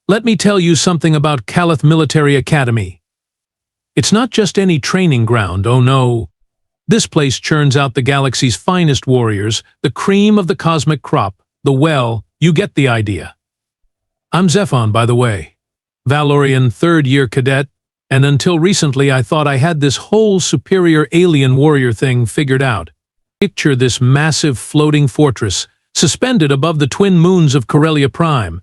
Let me tell you something about Calith Military Academy. It's not just any training ground, oh no. This place churns out the galaxy's finest warriors, the cream of the cosmic crop, you get the idea. I'm Zephon, by the way. Valorian third-year cadet, and until recently I thought I had this whole superior alien warrior thing figured out. Picture this massive floating fortress, suspended above the twin moons of Corellia Prime.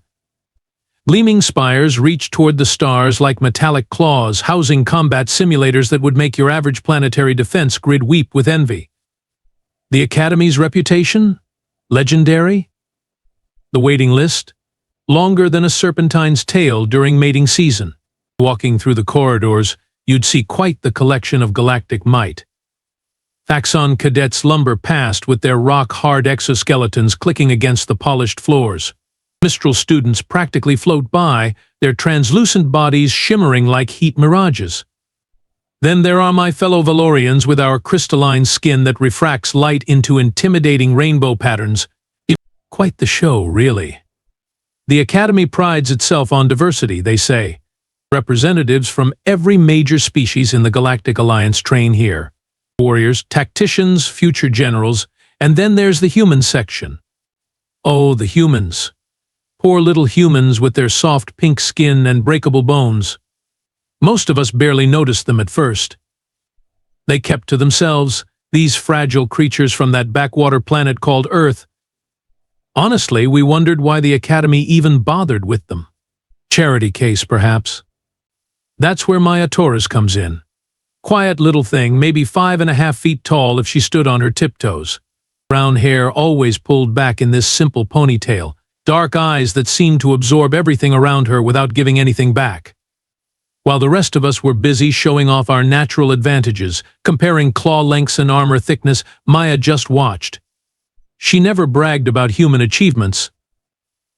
Gleaming spires reach toward the stars like metallic claws, housing combat simulators that would make your average planetary defense grid weep with envy. The Academy's reputation? Legendary? The waiting list? Longer than a serpentine's tail during mating season. Walking through the corridors, you'd see quite the collection of galactic might. Thaxon cadets lumber past with their rock-hard exoskeletons clicking against the polished floors. Mistral students practically float by, their translucent bodies shimmering like heat mirages. Then there are my fellow Valorians with our crystalline skin that refracts light into intimidating rainbow patterns. It's quite the show, really. The Academy prides itself on diversity, they say. Representatives from every major species in the Galactic Alliance train here. Warriors, tacticians, future generals, and then there's the human section. Oh, the humans. Poor little humans with their soft pink skin and breakable bones. Most of us barely noticed them at first. They kept to themselves, these fragile creatures from that backwater planet called Earth. Honestly, we wondered why the Academy even bothered with them. Charity case, perhaps. That's where Maya Torres comes in. Quiet little thing, maybe 5.5 feet tall if she stood on her tiptoes. Brown hair always pulled back in this simple ponytail. Dark eyes that seemed to absorb everything around her without giving anything back. While the rest of us were busy showing off our natural advantages, comparing claw lengths and armor thickness, Maya just watched. She never bragged about human achievements.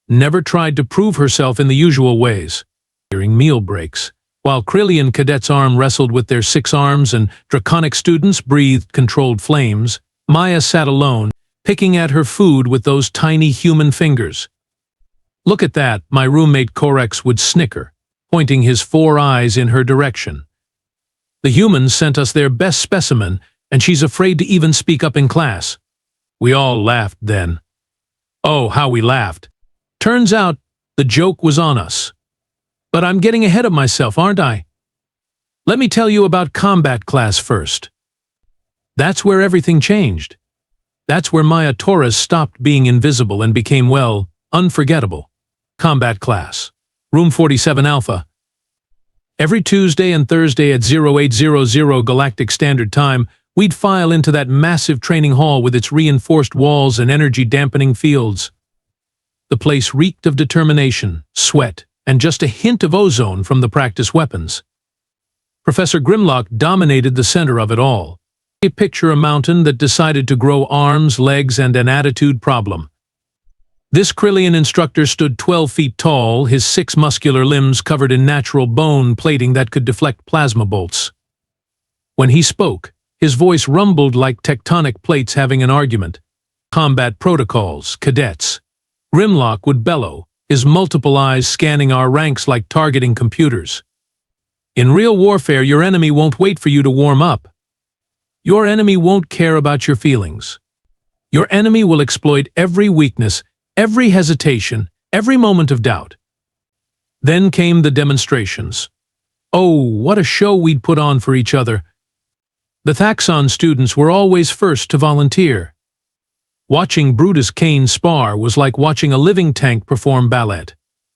Never tried to prove herself in the usual ways. During meal breaks, while Krillian cadets arm wrestled with their 6 arms and draconic students breathed controlled flames, Maya sat alone, picking at her food with those tiny human fingers. Look at that, my roommate Corex would snicker, pointing his 4 eyes in her direction. The humans sent us their best specimen, and she's afraid to even speak up in class. We all laughed then. Oh, how we laughed. Turns out, the joke was on us. But I'm getting ahead of myself, aren't I? Let me tell you about combat class first. That's where everything changed. That's where Maya Torres stopped being invisible and became, well, unforgettable. Combat class. Room 47 Alpha. Every Tuesday and Thursday at 0800 Galactic Standard Time, we'd file into that massive training hall with its reinforced walls and energy-dampening fields. The place reeked of determination, sweat, and just a hint of ozone from the practice weapons. Professor Grimlock dominated the center of it all. Picture a mountain that decided to grow arms, legs, and an attitude problem. This Krillian instructor stood 12 feet tall, his 6 muscular limbs covered in natural bone plating that could deflect plasma bolts. When he spoke, his voice rumbled like tectonic plates having an argument. Combat protocols, cadets. Grimlock would bellow, his multiple eyes scanning our ranks like targeting computers. In real warfare, your enemy won't wait for you to warm up. Your enemy won't care about your feelings. Your enemy will exploit every weakness, every hesitation, every moment of doubt. Then came the demonstrations. Oh, what a show we'd put on for each other. The Thaxon students were always first to volunteer. Watching Brutus Kane spar was like watching a living tank perform ballet.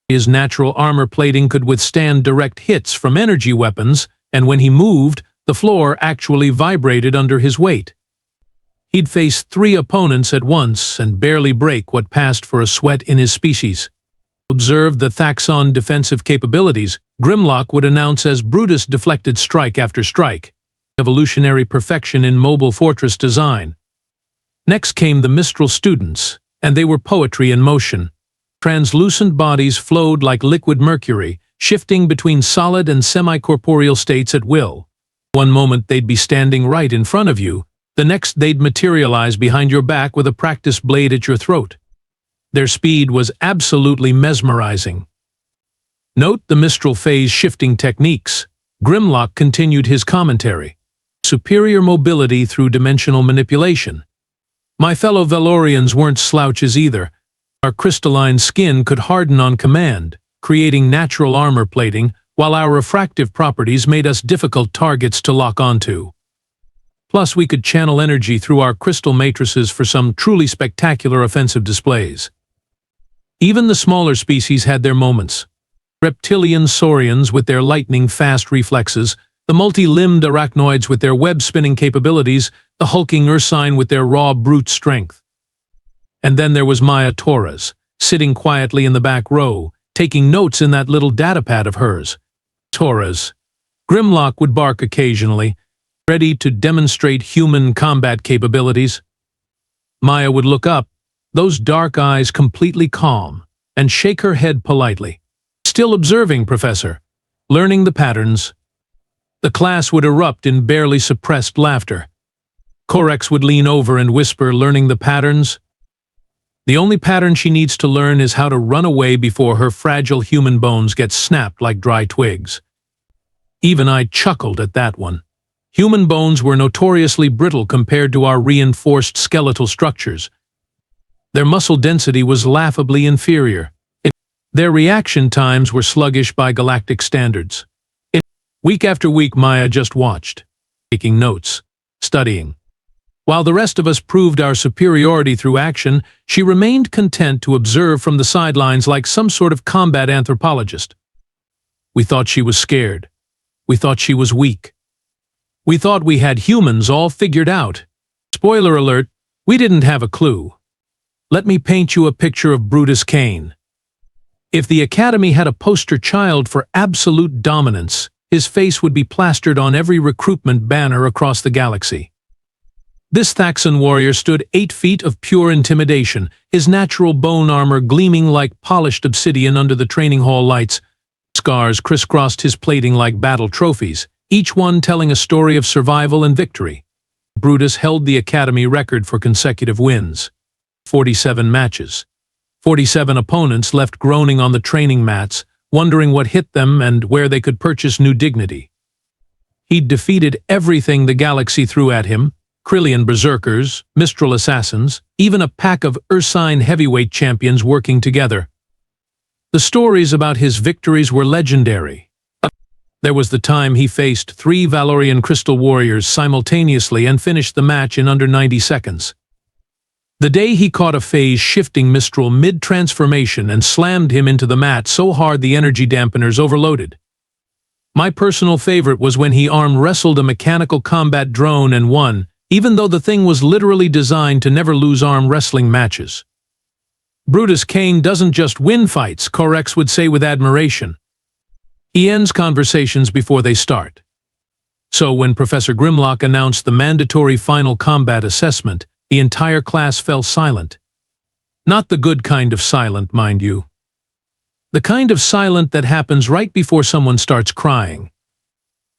His natural armor plating could withstand direct hits from energy weapons, and when he moved, the floor actually vibrated under his weight. He'd face 3 opponents at once and barely break what passed for a sweat in his species. Observed the Thaxon defensive capabilities, Grimlock would announce as Brutus deflected strike after strike. Evolutionary perfection in mobile fortress design. Next came the Mistral students, and they were poetry in motion. Translucent bodies flowed like liquid mercury, shifting between solid and semi-corporeal states at will. One moment they'd be standing right in front of you, the next they'd materialize behind your back with a practice blade at your throat. Their speed was absolutely mesmerizing. Note the Mistral phase shifting techniques. Grimlock continued his commentary. Superior mobility through dimensional manipulation. My fellow Valorians weren't slouches either. Our crystalline skin could harden on command, creating natural armor plating, while our refractive properties made us difficult targets to lock onto. Plus, we could channel energy through our crystal matrices for some truly spectacular offensive displays. Even the smaller species had their moments. Reptilian saurians with their lightning-fast reflexes, the multi-limbed arachnoids with their web-spinning capabilities, the hulking ursine with their raw brute strength. And then there was Maya Torres, sitting quietly in the back row, taking notes in that little datapad of hers. Torres. Grimlock would bark occasionally, ready to demonstrate human combat capabilities. Maya would look up, those dark eyes completely calm, and shake her head politely. Still observing, Professor. Learning the patterns. The class would erupt in barely suppressed laughter. Corex would lean over and whisper, learning the patterns. The only pattern she needs to learn is how to run away before her fragile human bones get snapped like dry twigs. Even I chuckled at that one. Human bones were notoriously brittle compared to our reinforced skeletal structures. Their muscle density was laughably inferior. Their reaction times were sluggish by galactic standards. Week after week, Maya just watched, taking notes, studying. While the rest of us proved our superiority through action, she remained content to observe from the sidelines like some sort of combat anthropologist. We thought she was scared. We thought she was weak. We thought we had humans all figured out. Spoiler alert, we didn't have a clue. Let me paint you a picture of Brutus Kane. If the Academy had a poster child for absolute dominance, his face would be plastered on every recruitment banner across the galaxy. This Thaxan warrior stood 8 feet of pure intimidation, his natural bone armor gleaming like polished obsidian under the training hall lights. Scars crisscrossed his plating like battle trophies, each one telling a story of survival and victory. Brutus held the Academy record for consecutive wins. 47 matches. 47 opponents left groaning on the training mats, wondering what hit them and where they could purchase new dignity. He'd defeated everything the galaxy threw at him, Krillian berserkers, Mistral assassins, even a pack of Ursine heavyweight champions working together. The stories about his victories were legendary. There was the time he faced 3 Valorian crystal warriors simultaneously and finished the match in under 90 seconds. The day he caught a phase-shifting Mistral mid-transformation and slammed him into the mat so hard the energy dampeners overloaded. My personal favorite was when he arm-wrestled a mechanical combat drone and won, even though the thing was literally designed to never lose arm-wrestling matches. Brutus Kane doesn't just win fights, Corex would say with admiration. He ends conversations before they start. So when Professor Grimlock announced the mandatory final combat assessment, the entire class fell silent. Not the good kind of silent, mind you. The kind of silent that happens right before someone starts crying.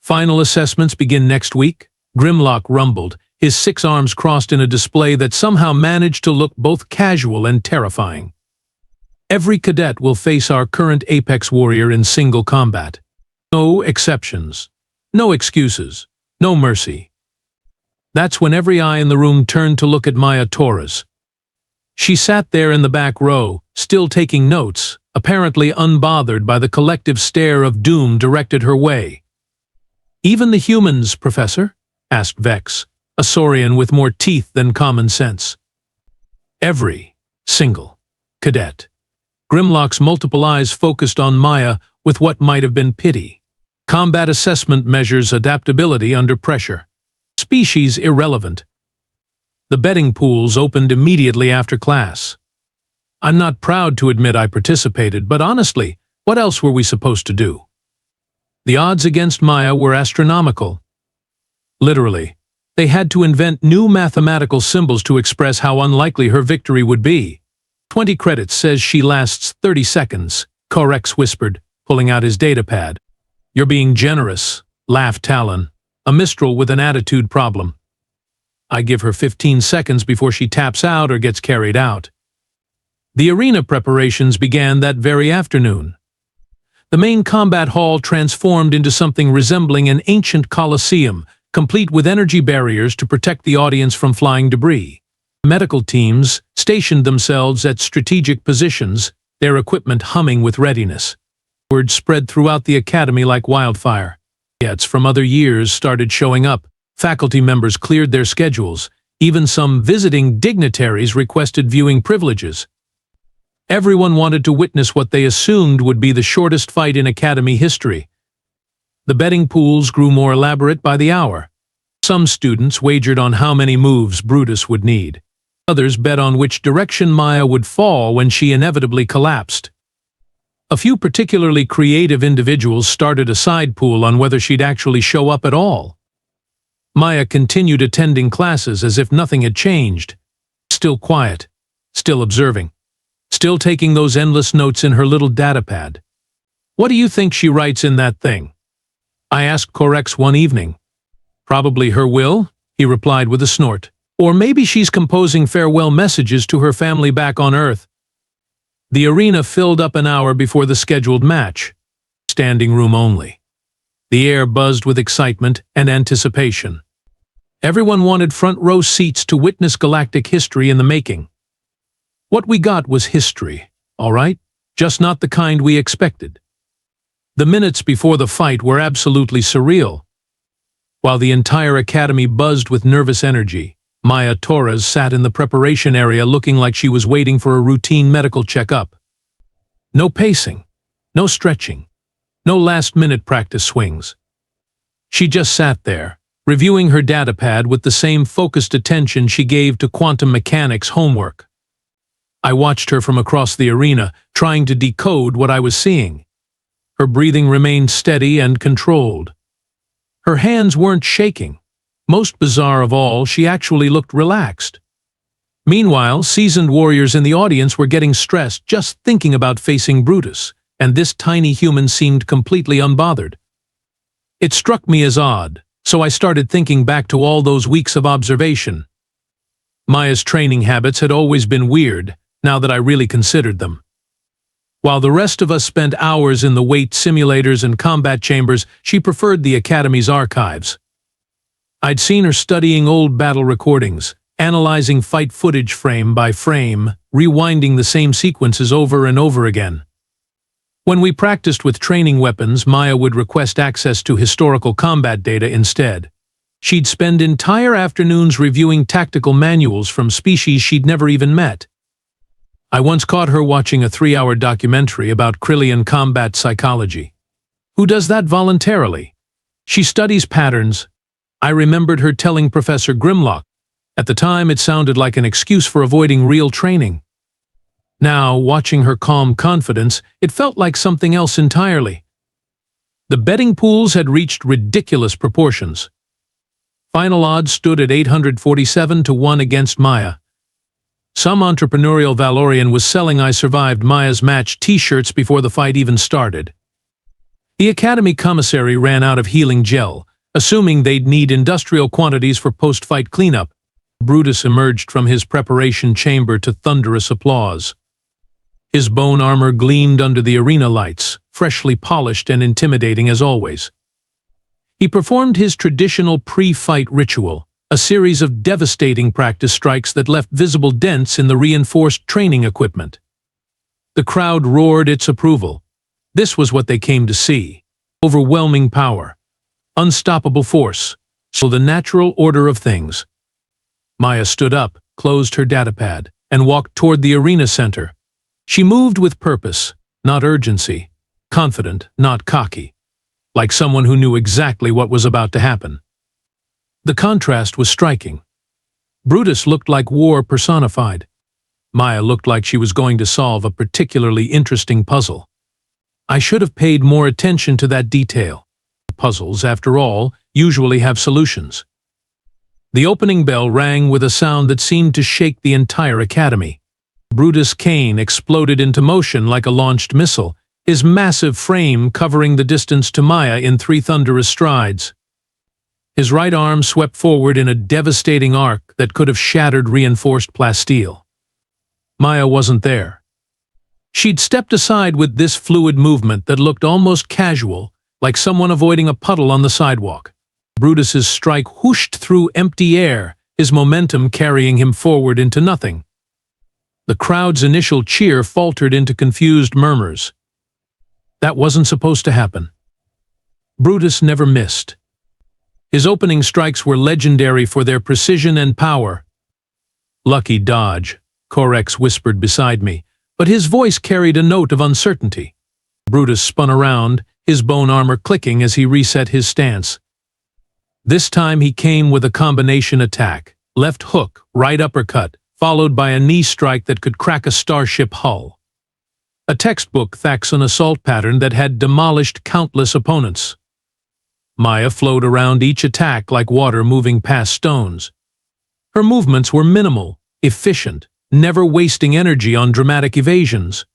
Final assessments begin next week, Grimlock rumbled, his 6 arms crossed in a display that somehow managed to look both casual and terrifying. Every cadet will face our current Apex warrior in single combat. No exceptions. No excuses. No mercy. That's when every eye in the room turned to look at Maya Torres. She sat there in the back row, still taking notes, apparently unbothered by the collective stare of doom directed her way. "Even the humans, Professor?" asked Vex, a saurian with more teeth than common sense. Every single cadet. Grimlock's multiple eyes focused on Maya with what might have been pity. Combat assessment measures adaptability under pressure. Species irrelevant. The betting pools opened immediately after class. I'm not proud to admit I participated, but honestly, what else were we supposed to do? The odds against Maya were astronomical. Literally, they had to invent new mathematical symbols to express how unlikely her victory would be. 20 credits says she lasts 30 seconds, Corex whispered, pulling out his datapad. "You're being generous," laughed Talon, a Mistral with an attitude problem. "I give her 15 seconds before she taps out or gets carried out." The arena preparations began that very afternoon. The main combat hall transformed into something resembling an ancient coliseum, complete with energy barriers to protect the audience from flying debris. Medical teams stationed themselves at strategic positions, their equipment humming with readiness. Word spread throughout the academy like wildfire. Guests from other years started showing up. Faculty members cleared their schedules. Even some visiting dignitaries requested viewing privileges. Everyone wanted to witness what they assumed would be the shortest fight in academy history. The betting pools grew more elaborate by the hour. Some students wagered on how many moves Brutus would need. Others bet on which direction Maya would fall when she inevitably collapsed. A few particularly creative individuals started a side pool on whether she'd actually show up at all. Maya continued attending classes as if nothing had changed. Still quiet, still observing, still taking those endless notes in her little datapad. "What do you think she writes in that thing?" I asked Corex one evening. "Probably her will," he replied with a snort. "Or maybe she's composing farewell messages to her family back on Earth." The arena filled up an hour before the scheduled match. Standing room only. The air buzzed with excitement and anticipation. Everyone wanted front row seats to witness Galactic history in the making. What we got was history, all right, just not the kind we expected. The minutes before the fight were absolutely surreal. While the entire academy buzzed with nervous energy, Maya Torres sat in the preparation area looking like she was waiting for a routine medical checkup. No pacing, no stretching, no last-minute practice swings. She just sat there, reviewing her datapad with the same focused attention she gave to quantum mechanics homework. I watched her from across the arena, trying to decode what I was seeing. Her breathing remained steady and controlled. Her hands weren't shaking. Most bizarre of all, she actually looked relaxed. Meanwhile, seasoned warriors in the audience were getting stressed just thinking about facing Brutus, and this tiny human seemed completely unbothered. It struck me as odd, so I started thinking back to all those weeks of observation. Maya's training habits had always been weird, now that I really considered them. While the rest of us spent hours in the weight simulators and combat chambers, she preferred the Academy's archives. I'd seen her studying old battle recordings, analyzing fight footage frame by frame, rewinding the same sequences over and over again. When we practiced with training weapons, Maya would request access to historical combat data instead. She'd spend entire afternoons reviewing tactical manuals from species she'd never even met. I once caught her watching a 3-hour documentary about Krillian combat psychology. Who does that voluntarily? She studies patterns. I remembered her telling Professor Grimlock. At the time, it sounded like an excuse for avoiding real training. Now, watching her calm confidence, it felt like something else entirely. The betting pools had reached ridiculous proportions. Final odds stood at 847 to 1 against Maya. Some entrepreneurial Valorian was selling "I survived Maya's match" t-shirts before the fight even started. The Academy commissary ran out of healing gel, assuming they'd need industrial quantities for post-fight cleanup. Brutus emerged from his preparation chamber to thunderous applause. His bone armor gleamed under the arena lights, freshly polished and intimidating as always. He performed his traditional pre-fight ritual, a series of devastating practice strikes that left visible dents in the reinforced training equipment. The crowd roared its approval. This was what they came to see: overwhelming power, unstoppable force, so the natural order of things. Maya stood up, closed her datapad, and walked toward the arena center. She moved with purpose, not urgency, confident, not cocky, like someone who knew exactly what was about to happen. The contrast was striking. Brutus looked like war personified. Maya looked like she was going to solve a particularly interesting puzzle. I should have paid more attention to that detail. Puzzles, after all, usually have solutions. The opening bell rang with a sound that seemed to shake the entire academy. Brutus Kane exploded into motion like a launched missile, his massive frame covering the distance to Maya in 3 thunderous strides. His right arm swept forward in a devastating arc that could have shattered reinforced plasteel. Maya wasn't there. She'd stepped aside with this fluid movement that looked almost casual, like someone avoiding a puddle on the sidewalk. Brutus's strike whooshed through empty air, his momentum carrying him forward into nothing. The crowd's initial cheer faltered into confused murmurs. That wasn't supposed to happen. Brutus never missed. His opening strikes were legendary for their precision and power. "Lucky dodge," Corex whispered beside me, but his voice carried a note of uncertainty. Brutus spun around, his bone armor clicking as he reset his stance. This time he came with a combination attack, left hook, right uppercut, followed by a knee strike that could crack a starship hull. A textbook Thaxan assault pattern that had demolished countless opponents. Maya flowed around each attack like water moving past stones. Her movements were minimal, efficient, never wasting energy on dramatic evasions.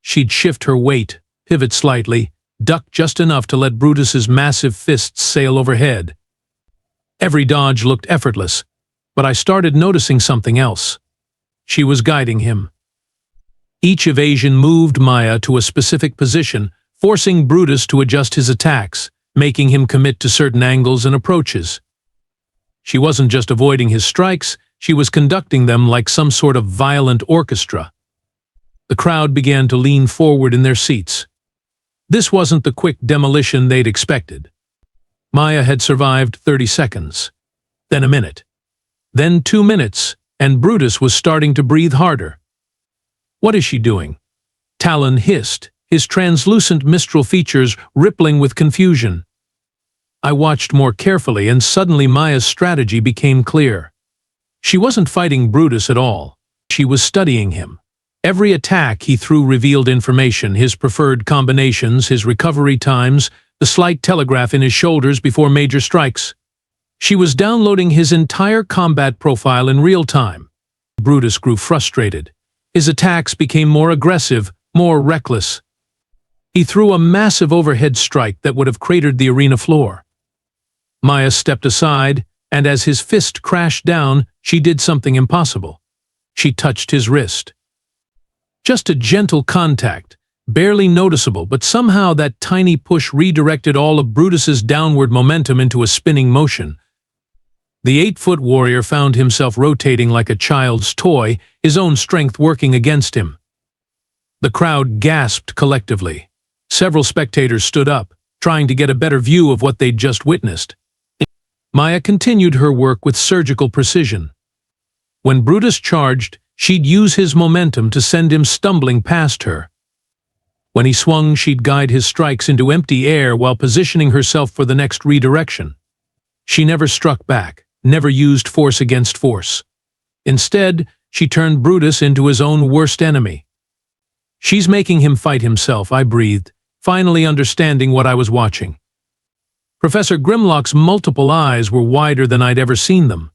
She'd shift her weight, pivot slightly, duck just enough to let Brutus's massive fists sail overhead. Every dodge looked effortless, but I started noticing something else. She was guiding him. Each evasion moved Maya to a specific position, forcing Brutus to adjust his attacks, making him commit to certain angles and approaches. She wasn't just avoiding his strikes, she was conducting them like some sort of violent orchestra. The crowd began to lean forward in their seats. This wasn't the quick demolition they'd expected. Maya had survived 30 seconds, then a minute, then 2 minutes, and Brutus was starting to breathe harder. "What is she doing?" Talon hissed, his translucent mistral features rippling with confusion. I watched more carefully, and suddenly Maya's strategy became clear. She wasn't fighting Brutus at all. She was studying him. Every attack he threw revealed information, his preferred combinations, his recovery times, the slight telegraph in his shoulders before major strikes. She was downloading his entire combat profile in real time. Brutus grew frustrated. His attacks became more aggressive, more reckless. He threw a massive overhead strike that would have cratered the arena floor. Maya stepped aside, and as his fist crashed down, she did something impossible. She touched his wrist. Just a gentle contact, barely noticeable, but somehow that tiny push redirected all of Brutus's downward momentum into a spinning motion. The 8-foot warrior found himself rotating like a child's toy, his own strength working against him. The crowd gasped collectively. Several spectators stood up, trying to get a better view of what they'd just witnessed. Maya continued her work with surgical precision. When Brutus charged, she'd use his momentum to send him stumbling past her. When he swung, she'd guide his strikes into empty air while positioning herself for the next redirection. She never struck back, never used force against force. Instead, she turned Brutus into his own worst enemy. "She's making him fight himself," I breathed, finally understanding what I was watching. Professor Grimlock's multiple eyes were wider than I'd ever seen them.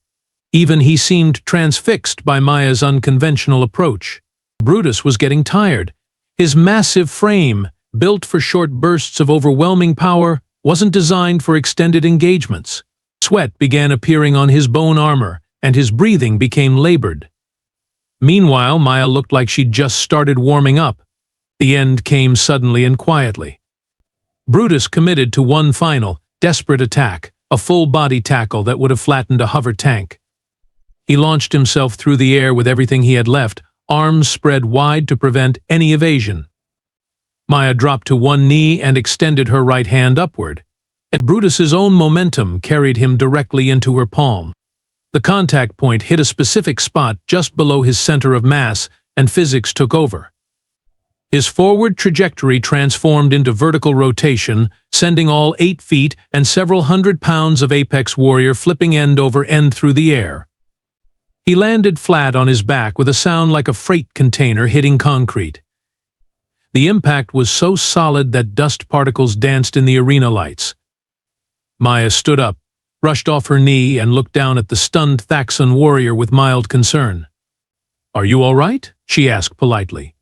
Even he seemed transfixed by Maya's unconventional approach. Brutus was getting tired. His massive frame, built for short bursts of overwhelming power, wasn't designed for extended engagements. Sweat began appearing on his bone armor, and his breathing became labored. Meanwhile, Maya looked like she'd just started warming up. The end came suddenly and quietly. Brutus committed to one final, desperate attack, a full-body tackle that would have flattened a hover tank. He launched himself through the air with everything he had left, arms spread wide to prevent any evasion. Maya dropped to one knee and extended her right hand upward, and Brutus's own momentum carried him directly into her palm. The contact point hit a specific spot just below his center of mass, and physics took over. His forward trajectory transformed into vertical rotation, sending all 8 feet and several hundred pounds of Apex Warrior flipping end over end through the air. He landed flat on his back with a sound like a freight container hitting concrete. The impact was so solid that dust particles danced in the arena lights. Maya stood up, rushed off her knee, and looked down at the stunned Thaxan warrior with mild concern. "Are you all right?" she asked politely.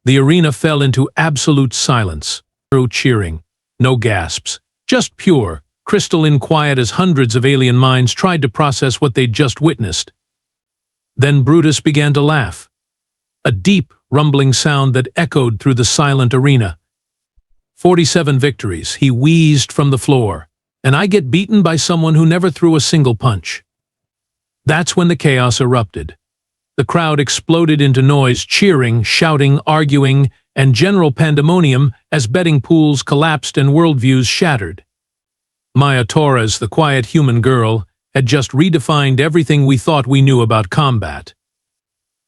The arena fell into absolute silence. No cheering, no gasps, just pure, crystalline quiet as hundreds of alien minds tried to process what they'd just witnessed. Then Brutus began to laugh. A deep, rumbling sound that echoed through the silent arena. 47 victories, he wheezed from the floor, and I get beaten by someone who never threw a single punch. That's when the chaos erupted. The crowd exploded into noise, cheering, shouting, arguing, and general pandemonium as betting pools collapsed and worldviews shattered. Maya Torres, the quiet human girl, had just redefined everything we thought we knew about combat.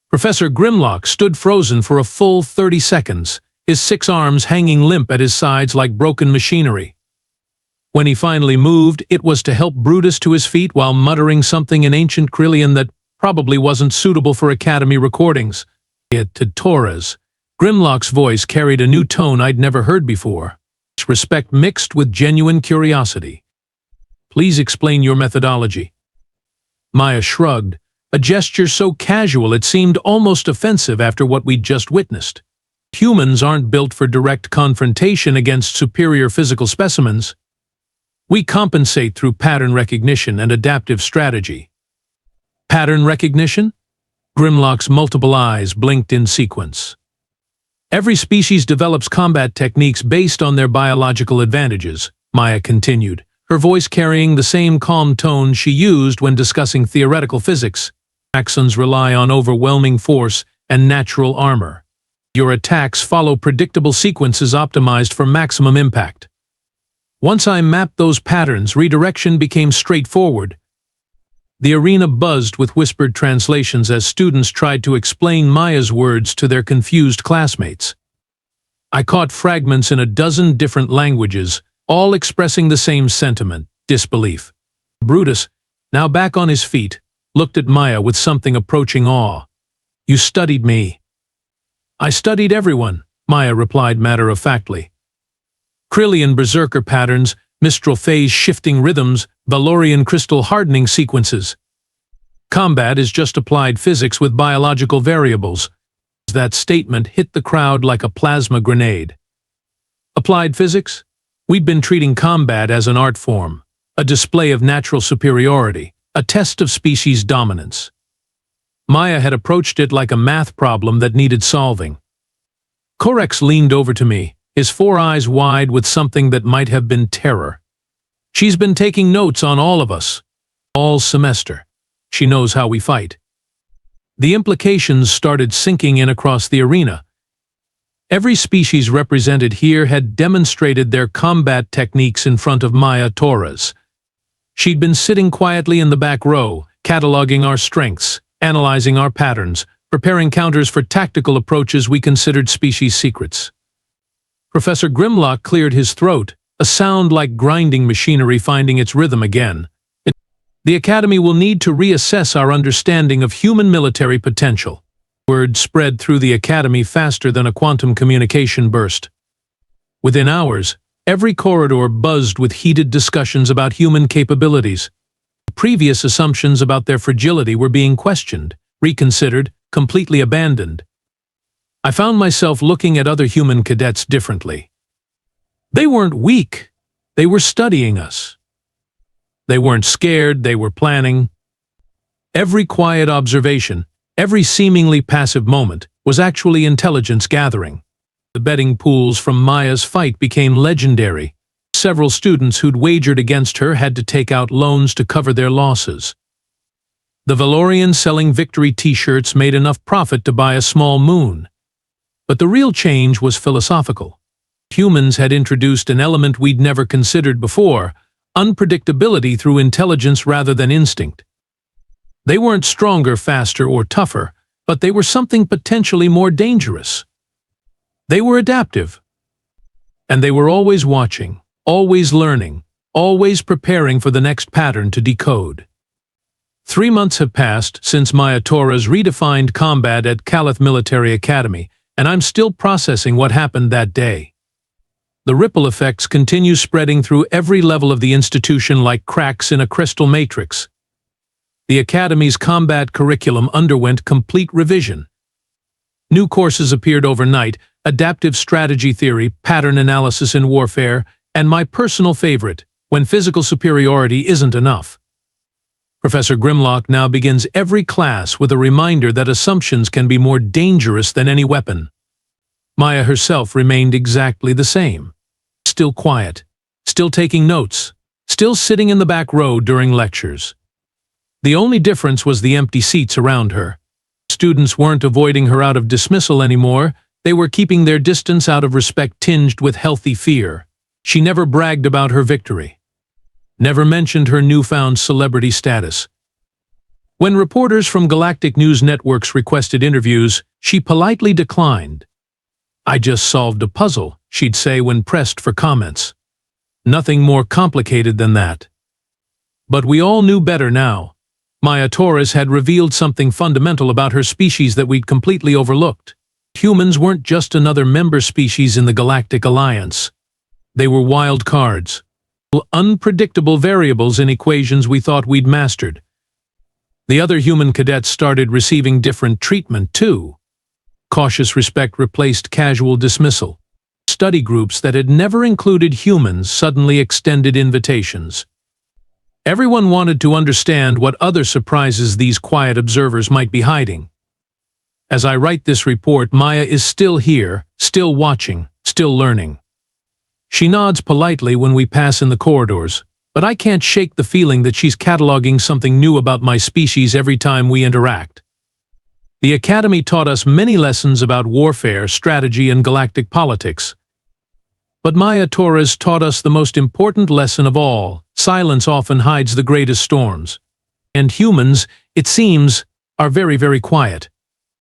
Professor Grimlock stood frozen for a full 30 seconds, his 6 arms hanging limp at his sides like broken machinery. When he finally moved, it was to help Brutus to his feet while muttering something in ancient Crillian that probably wasn't suitable for Academy recordings. To Torres, Grimlock's voice carried a new tone I'd never heard before, respect mixed with genuine curiosity. Please explain your methodology. Maya shrugged, a gesture so casual it seemed almost offensive after what we'd just witnessed. Humans aren't built for direct confrontation against superior physical specimens. We compensate through pattern recognition and adaptive strategy. Pattern recognition? Grimlock's multiple eyes blinked in sequence. Every species develops combat techniques based on their biological advantages, Maya continued, her voice carrying the same calm tone she used when discussing theoretical physics. Axons rely on overwhelming force and natural armor. Your attacks follow predictable sequences optimized for maximum impact. Once I mapped those patterns, redirection became straightforward. The arena buzzed with whispered translations as students tried to explain Maya's words to their confused classmates. I caught fragments in a dozen different languages, all expressing the same sentiment, disbelief. Brutus, now back on his feet, looked at Maya with something approaching awe. You studied me. I studied everyone, Maya replied matter-of-factly. Crillian berserker patterns, Mistral phase shifting rhythms, Valorian crystal hardening sequences. Combat is just applied physics with biological variables. That statement hit the crowd like a plasma grenade. Applied physics? We'd been treating combat as an art form, a display of natural superiority, a test of species dominance. Maya had approached it like a math problem that needed solving. Corex leaned over to me, his 4 eyes wide with something that might have been terror. She's been taking notes on all of us, all semester. She knows how we fight. The implications started sinking in across the arena. Every species represented here had demonstrated their combat techniques in front of Maya Torres. She'd been sitting quietly in the back row, cataloging our strengths, analyzing our patterns, preparing counters for tactical approaches we considered species secrets. Professor Grimlock cleared his throat, a sound like grinding machinery finding its rhythm again. The Academy will need to reassess our understanding of human military potential. Word spread through the Academy faster than a quantum communication burst. Within hours, every corridor buzzed with heated discussions about human capabilities. Previous assumptions about their fragility were being questioned, reconsidered, completely abandoned. I found myself looking at other human cadets differently. They weren't weak. They were studying us. They weren't scared. They were planning. Every quiet observation, every seemingly passive moment, was actually intelligence gathering. The betting pools from Maya's fight became legendary. Several students who'd wagered against her had to take out loans to cover their losses. The Valorian selling victory t-shirts made enough profit to buy a small moon. But the real change was philosophical. Humans had introduced an element we'd never considered before, unpredictability through intelligence rather than instinct. They weren't stronger, faster, or tougher, but they were something potentially more dangerous. They were adaptive. And they were always watching, always learning, always preparing for the next pattern to decode. 3 months have passed since Maya Torres redefined combat at Galactic Military Academy, and I'm still processing what happened that day. The ripple effects continue spreading through every level of the institution like cracks in a crystal matrix. The Academy's combat curriculum underwent complete revision. New courses appeared overnight: adaptive strategy theory, pattern analysis in warfare, and my personal favorite, when physical superiority isn't enough. Professor Grimlock now begins every class with a reminder that assumptions can be more dangerous than any weapon. Maya herself remained exactly the same. Still quiet, still taking notes, still sitting in the back row during lectures. The only difference was the empty seats around her. Students weren't avoiding her out of dismissal anymore, they were keeping their distance out of respect tinged with healthy fear. She never bragged about her victory. Never mentioned her newfound celebrity status. When reporters from Galactic news networks requested interviews, she politely declined. "I just solved a puzzle," she'd say when pressed for comments. Nothing more complicated than that. But we all knew better now. Maya Torres had revealed something fundamental about her species that we'd completely overlooked. Humans weren't just another member species in the Galactic Alliance. They were wild cards, unpredictable variables in equations we thought we'd mastered. The other human cadets started receiving different treatment, too. Cautious respect replaced casual dismissal. Study groups that had never included humans suddenly extended invitations. Everyone wanted to understand what other surprises these quiet observers might be hiding. As I write this report, Maya is still here, still watching, still learning. She nods politely when we pass in the corridors, but I can't shake the feeling that she's cataloging something new about my species every time we interact. The Academy taught us many lessons about warfare, strategy, and galactic politics. But Maya Torres taught us the most important lesson of all: silence often hides the greatest storms. And humans, it seems, are very, very quiet.